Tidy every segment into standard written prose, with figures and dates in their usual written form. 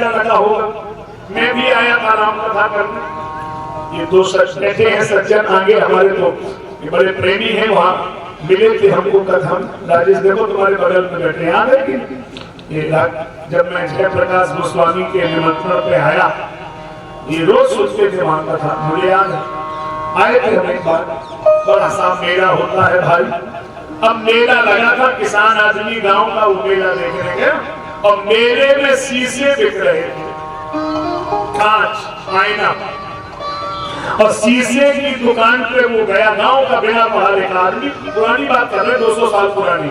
लगा होगा। मैं भी आया था राम कथा करने। ये दो सच बैठे हैं सज्जन आगे हमारे, तो ये बड़े प्रेमी हैं, वहां मिले थे हमको कथन। राजेश देखो तुम्हारे बगल में बैठे, याद है कि ये जब मैं जय प्रकाश गोस्वामी के निमंत्रण पे आया, ये रोज सोचते थे वहां कथा, मुझे याद है। आए थे हम एक बार, बड़ा सा मेला होता है भाई। अब मेला लगा था, किसान आदमी गांव का वो मेला देखने गया, और मेले में शीशे बिक रहे थे, कांच आईना, और शीशे की दुकान पे वो गया, गांव का बिना पढ़ा लिखा आदमी, पुरानी बात कर रहे 200 साल पुरानी,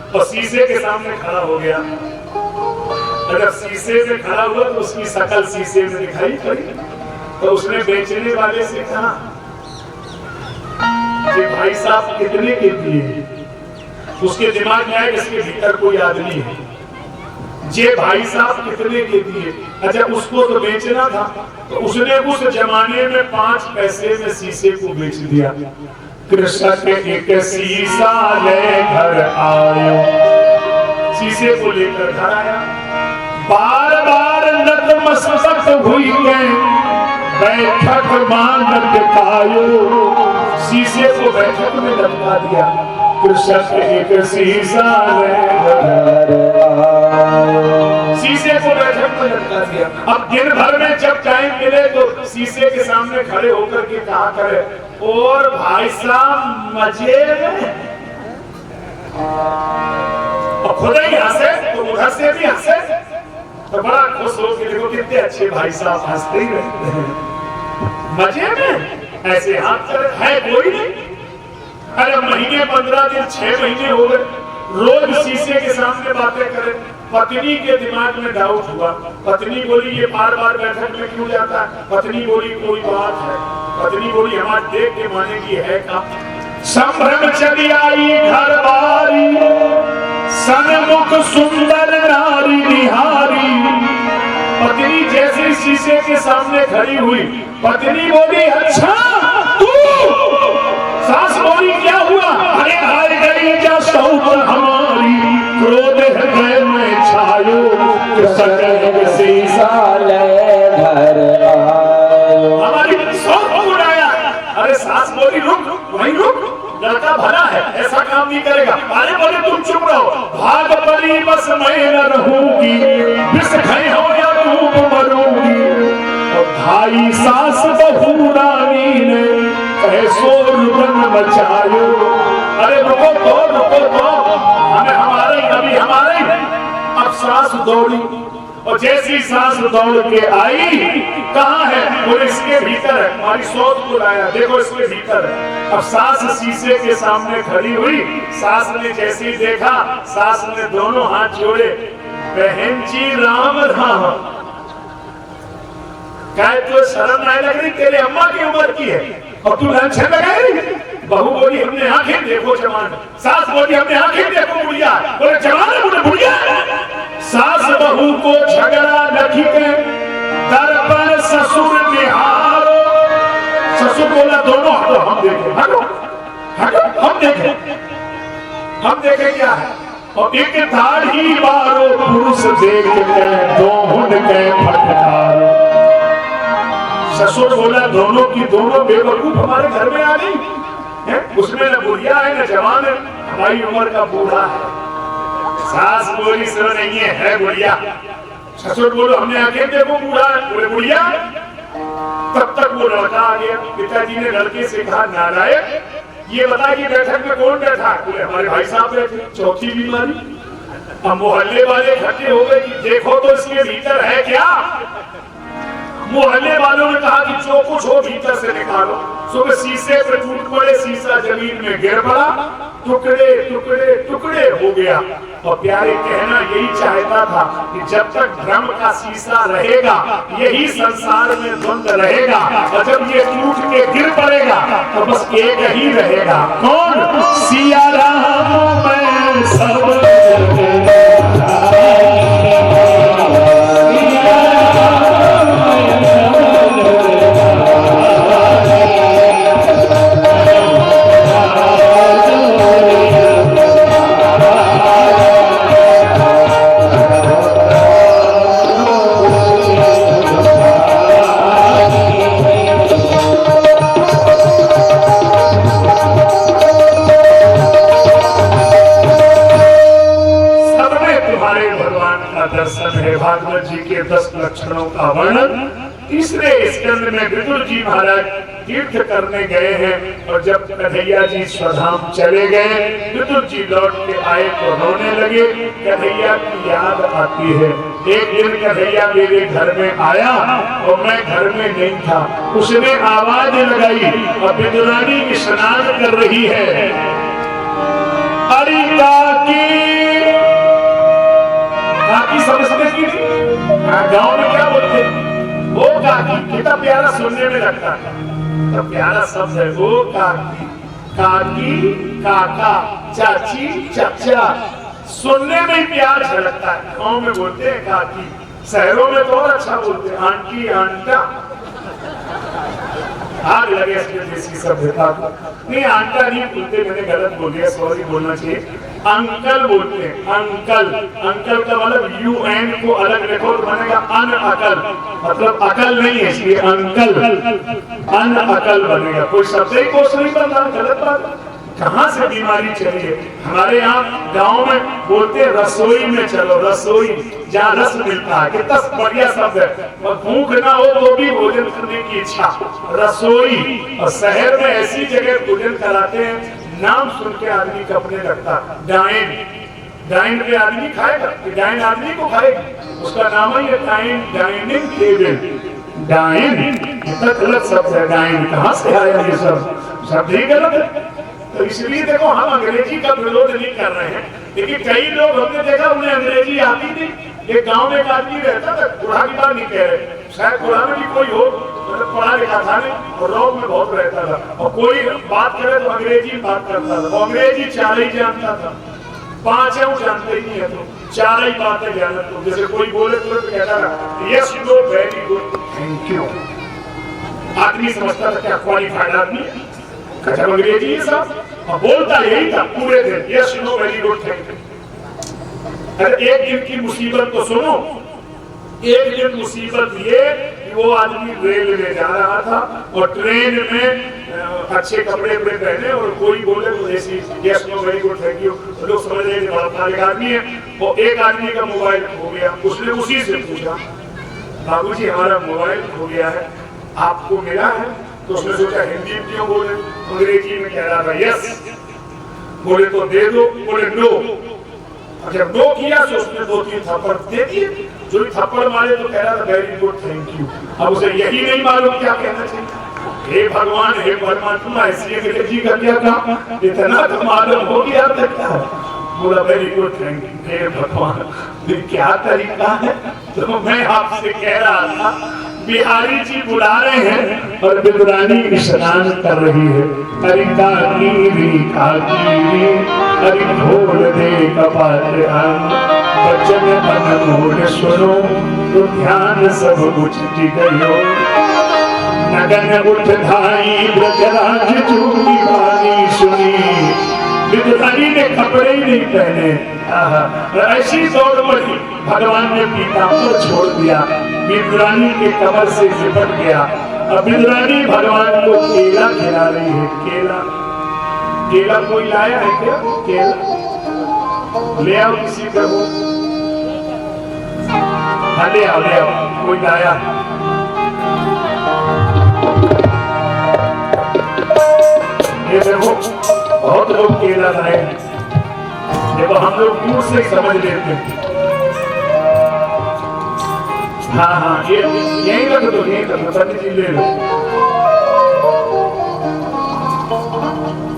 और शीशे के सामने खड़ा हो गया। अगर शीशे में खड़ा हुआ तो उसकी शकल शीशे में दिखाई पड़ी, तो उसने बेचने वाले से कहा, ये भाई साहब कितने के दिए? उसके दिमाग में आया कि इसके भीतर कोई आदमी है। जे भाई साहब कितने के दिए? अच्छा, उसको तो बेचना था, तो उसने उस जमाने में 5 पैसे में शीशे को बेच दिया। कृष्ण के एक शीशा ले घर आयो, शीशे को लेकर घर आया, बार बार नतमस्तक हुई गए, बैठक मानक पायो, शीशे को बैठक में लटका दिया। कृष्ण के एक शीशा ले घर आयो, शीशे को बैठक में लटका दिया। अब दिन भर में जब टाइम मिले तो शीशे के सामने खड़े होकर के कहा करे, और भाई साहब मजे में, और खुद ही हंसे तो उधर से भी हंसे, तो बड़ा खुश हो के देखो कितने अच्छे भाई साहब हंसते ही रहते हैं मजे में, ऐसे हाथ है कोई नहीं। अरे महीने 15 दिन 6 महीने हो गए, रोज शीशे के सामने बातें करें। पत्नी के दिमाग में डाउट हुआ, पत्नी बोली ये बार बार बैठक में क्यों जाता है? पत्नी बोली कोई बात है। पत्नी बोली हमारे देख के माने की है का? संभ्रम चली आई घर बारी, सन्मुख सुंदर नारी निहारी। पत्नी जैसे शीशे के सामने खड़ी हुई, पत्नी बोली अच्छा तू? सास बोली क्या हुआ? अरे हार गई जा सौत हमारी, क्रोध हृदय में छायो, सकल शीशा ले घर आयो। हमारी सौत उड़ाया। अरे सास बोली रुक, वहीं रुक, लड़का भला है, ऐसा काम नहीं करेगा। अरे बोले तुम चुप रहो, भाग पड़ी बस मैं न रहूंगी, विष खाई हो या डूब मरूंगी। और भाई सास बहू रानी ने कैसो रुदन मचायो। अरे रुको तो हमें हमारे अभी हमारे। अब सास दौड़ी, और जैसी सास दौड़ के आई, कहाँ है? वो इसके भीतर है, हमारी सोच को लाया, देखो इसके भीतर है। अब सास शीशे के सामने खड़ी हुई, सास ने जैसे ही देखा, सास ने दोनों हाथ जोड़े, बहन जी राम राम। क्या तो शर्म नहीं लग रही? तेरे अम्मा की उम्र की है और तू लंछन लगाई? बहू बोली हमने आंखें देखो जवान, सास बोली हमने आंखें देखो बुढ़िया, बोले जवान है बोले बुढ़िया। सास बहू को झगड़ा लखी के दर्पण ससुर निहारो। ससुर बोला दोनों हटो, हम देखें, हटो हटो हम देखें क्या है। और एक दाढ़ी बारो पुरुष देख के दोहन के फटकारो। ससुर बोला दोनों की दोनों बेवकूफ हमारे घर में आ गई है, उसमें न बुढ़िया है न जवान है, हमारी उम्र का बूढ़ा है। सास बोली सर नहीं है बुढ़िया। ससुर बोलो हमने आंखें देखो बूढ़ा है, बोले बुढ़िया। तब तक वो लड़का आ गया। पिताजी ने लड़के से कहा नारायण ये बता कि बैठक में कौन बैठा? बोले हमारे भाई साहब बैठे। चौथी बीमारी, अब मोहल्ले वाले इकट्ठे हो गए कि देखो तो इसके भीतर है क्या। मोहल्ले वालों ने कहा कि जो कुछ हो भीतर से निकालो। सुबह शीशे पे टूट पड़े, शीशा जमीन में गिर पड़ा, टुकड़े टुकड़े टुकड़े हो गया। और प्यारे कहना यही चाहता था कि जब तक भ्रम का शीशा रहेगा, यही संसार में द्वंद रहेगा, और जब ये टूट के गिर पड़ेगा तो बस एक ही रहेगा, कौन? सिया राम मैं सब जी के 10 लक्षणों का वर्णन। तीसरे स्कंद में विदुर जी महाराज तीर्थ करने गए हैं और जब कन्हैया जी स्वधाम चले गए, विदुर जी लौट के आए तो रोने लगे। कन्हैया की याद आती है। एक दिन कन्हैया मेरे घर में आया और मैं घर में नहीं था। उसने आवाज लगाई और विदुरानी स्नान कर रही है। अरे काकी समझते की गाँव में क्या बोलते, वो काकी कितना प्यारा सुनने में लगता है, तो प्यारा शब्द है वो काकी। काकी, काका, चाची, चाचा, सुनने में प्यार झलकता है। गाँव में बोलते हैं काकी, शहरों में तो और अच्छा बोलते हैं आंटी, आंटा। आग लगे इसके देसी सभ्यता को। नहीं, आंटा नहीं बोलते, मैंने गलत बोल दिया, सॉरी बोलना चाहिए। अंकल बोलते हैं, अंकल। अंकल का मतलब UN को अलग रखो तो बनेगा अन अकल, मतलब अकल नहीं है इसलिए अंकल, अन अकल बनेगा। कोई शब्द ही कोश नहीं बनता, गलत बात। कहाँ से बीमारी चली है? हमारे यहाँ गांव में बोलते रसोई में चलो, रसोई जहाँ रस मिलता है, कितना बढ़िया शब्द है। और भूख ना हो तो भी भोजन करने की इच्छा, रसोई। और शहर में ऐसी जगह भोजन कराते हैं, नाम सुन के आदमी कपने लगता। डाइन, डाइन पे आदमी खाएगा, डाइन आदमी को खाएगा, उसका नाम ही है डाइन, डाइनिंग टेबल। डाइन कितना गलत शब्द है, डाइन कहाँ से आया ये शब्द ही गलत है। तो इसलिए देखो हम अंग्रेजी का विरोध नहीं कर रहे हैं, लेकिन कई लोग हमने देखा उन्हें अंग्रेजी आती थी। एक गांव में एक आदमी रहता था, बुढ़ा की बात नहीं कह रहे, शायद बुढ़ा में भी कोई हो, मतलब पढ़ा लिखा था नहीं और रोग में बहुत रहता था, और कोई बात करे तो अंग्रेजी बात करता था। अंग्रेजी चार ही जानता था, 5 है वो जानते ही नहीं है, तो 4 ही बातें जानता। तो जैसे कोई बोले तो कहता था yes know very good thank you. आदमी समझता था क्या क्वालिफाइड आदमी है, अंग्रेजी ये सब बोलता यही था पूरे दिन, yes know very good thank you. अरे एक दिन की मुसीबत तो सुनो। एक दिन मुसीबत ये कि वो आदमी रेल में जा रहा था और ट्रेन में अच्छे कपड़े पहने और कोई बोले तो ऐसी yes know very good thank you, तो लोग समझ रहे बड़ा आदमी है। वो एक आदमी का मोबाइल खो गया, उसने उसी से पूछा बाबूजी हमारा मोबाइल खो गया है, आपको मिला है? तो उसने सोचा हिंदी में क्यों बोले, अंग्रेजी में कह रहा था यस। बोले तो दे दो, बोले नो। जब नो किया तो उसने 2-3 थप्पड़ दे दिए। जो थप्पड़ मारे तो कह रहा था वेरी गुड थैंक यू। अब उसे यही नहीं मालूम क्या कहना चाहिए। हे भगवान, हे परमात्मा, ऐसी अंग्रेजी का क्या काम, इतना तो मालूम हो गया था क्या? बोला वेरी गुड थैंक यू। हे भगवान, क्या तरीका है। तो मैं आपसे कह रहा था बिहारी जी बुला रहे हैं और विदुरानी स्नान कर रही है। अरे काकीरी काकीरी, अरे खोल दे कपाट बचन अनमोल सुनो, तो ध्यान सब उठ गयो। नगन उठ धाई ब्रजराज चूकी वाणी सुनी, विदुरानी ने कपड़े ही नहीं पहने। ऐसी दौड़ पड़ी, भगवान ने पीताम्बर छोड़ दिया, विदुरानी के कमर से लिपट गया। अब विदुरानी भगवान को केला खिला रही है। केला, केला कोई लाया है क्या? केला ले आओ किसी का हो, ले आओ ले आओ, कोई लाया। ये देखो बहुत लोग केला लाए, देखो हम लोग दूर से समझ लेते हैं। हाँ हाँ, ये यही रख दो, यही रख दो, पंडित जी ले लो।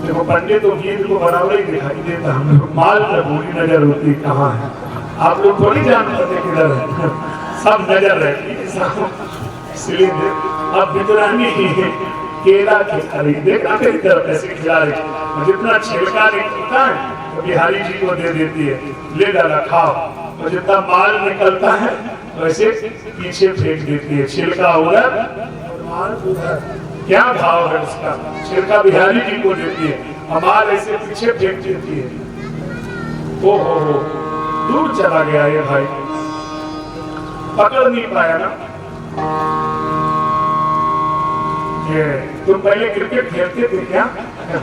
देखो पंडित तो गीत को बराबर ही दिखाई देता, हम लोग माल पर पूरी नजर होती कहाँ है। आप लोग थोड़ी जान पाते किधर है, सब नजर रहती है। इसलिए अब विदुरानी केला खिला रही, देखा मेरी तरफ ऐसे खिला रही, जितना छिलका निकलता है तो बिहारी जी को दे देती है, ले डाला खाओ, और जितना माल निकलता है वैसे पीछे फेंक देती है। छिलका उधर और माल उधर, क्या भाव है उसका। छिलका बिहारी जी को देती है और माल ऐसे पीछे फेंक देती है। ओ हो, दूर चला गया ये भाई, पकड़ नहीं पाया ना। तुम पहले क्रिकेट खेलते थे क्या?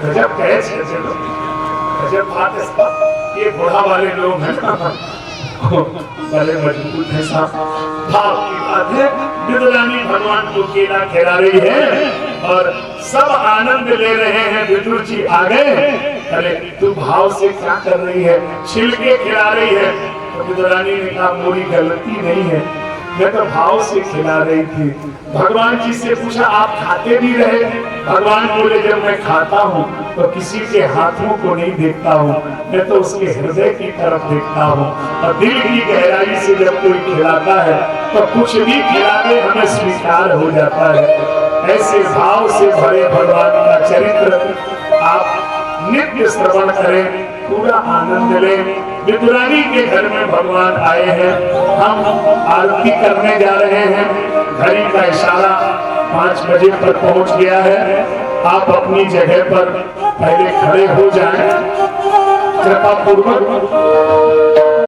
गजब कैच है, चलो गजब बात है। ये बुढ़ा वाले लोग हैं बड़े मजबूत है साहब। भाव की बात है। विदुरानी भगवान को केला खिला रही है और सब आनंद ले रहे हैं। विदुर जी आ गए, अरे तू भाव से क्या कर रही है, छिलके खिला रही है। तो विदुरानी ने कहा मोरी गलती नहीं है, मैं तो भाव से खिला रही थी। भगवान जी से पूछा आप खाते भी रहे? भगवान बोले जब मैं खाता हूँ तो किसी के हाथों को नहीं देखता हूँ, मैं तो उसके हृदय की तरफ देखता हूँ। और दिल की गहराई से जब कोई खिलाता है तो कुछ भी खिलाने हमें स्वीकार हो जाता है। ऐसे भाव से भरे भगवान का चरित्र आप नित्य श्रवण करें, पूरा आनंद लें। विदुरानी के घर में भगवान आए हैं, हम आरती करने जा रहे हैं। घड़ी का इशारा 5 बजे पर पहुंच गया है। आप अपनी जगह पर पहले खड़े हो जाएं, कृपा पूर्वक